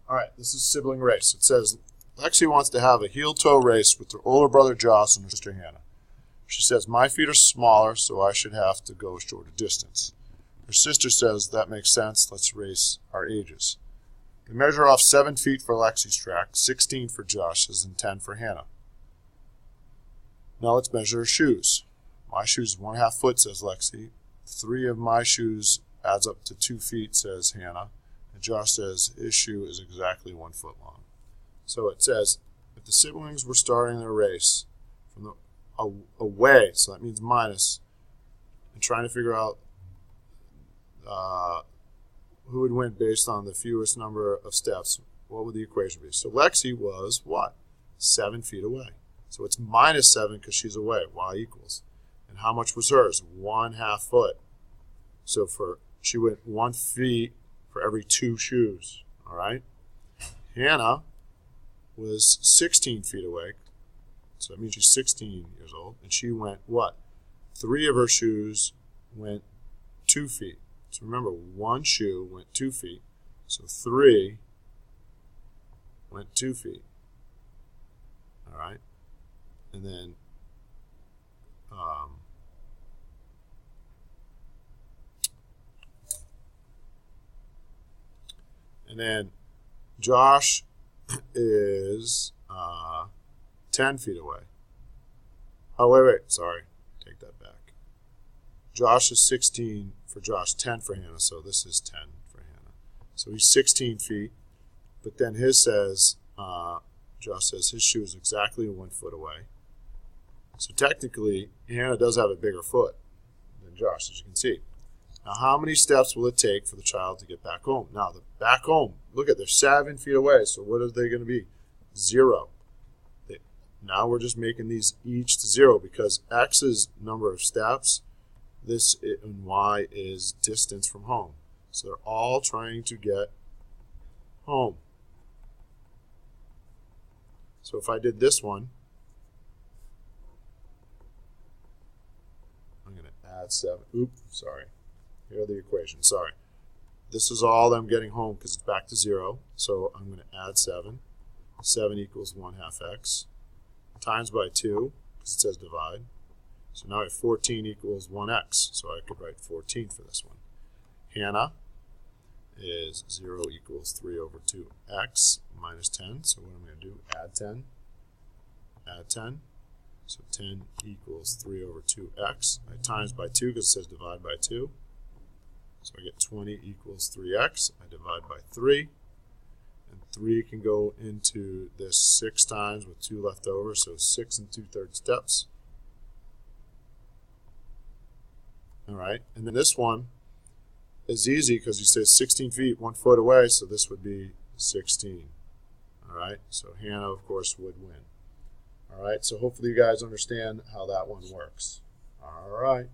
All right, this is sibling race. It says, Lexi wants to have a heel-toe race with her older brother Josh and her sister Hannah. She says, my feet are smaller, so I should have to go a shorter distance. Her sister says, that makes sense. Let's race our ages. They measure off 7 feet for Lexi's track, 16 for Josh's, and 10 for Hannah. Now let's measure her shoes. My shoes is 1/2 foot, says Lexi. 3 of my shoes adds up to 2 feet, says Hannah. And Josh says his shoe is exactly 1 foot long. So it says, if the siblings were starting their race from the away, so that means minus, and trying to figure out who would win based on the fewest number of steps, what would the equation be? So Lexi was what? 7 feet away. So it's minus 7 because she's away. Y equals. And how much was hers? 1/2 foot. So she went 1 feet for every 2 shoes. All right. Hannah was 16 feet away. So that means she's 16 years old. And she went what? 3 of her shoes went 2 feet. So remember, 1 shoe went 2 feet. So 3 went 2 feet. All right. And then Josh is 10 feet away. Oh, wait, sorry. Take that back. Josh is 16 for Josh, 10 for Hannah, so this is 10 for Hannah. So he's 16 feet, but then Josh says his shoe is exactly 1 foot away. So technically, Hannah does have a bigger foot than Josh, as you can see. Now, how many steps will it take for the child to get back home? Now, the back home, look at, they're 7 feet away, so what are they going to be? 0. Now we're just making these each to 0 because X is number of steps, this and Y is distance from home. So they're all trying to get home. So if I did this one, I'm going to add 7. Oops, sorry. Here are the equations. Sorry. This is all I'm getting home because it's back to 0. So I'm going to add 7. 7 equals 1/2 x. Times by 2, because it says divide. So now I have 14 equals 1x. So I could write 14 for this one. Hannah is 0 equals 3 over 2x minus 10. So what am I going to do? Add 10. Add 10. So 10 equals 3 over 2x. I times by 2 because it says divide by 2. So I get 20 equals 3x. I divide by 3. And 3 can go into this 6 times with 2 left over. So 6 2/3 steps. All right. And then this one is easy because you say 16 feet, 1 foot away. So this would be 16. All right. So Hannah, of course, would win. All right. So hopefully you guys understand how that one works. All right.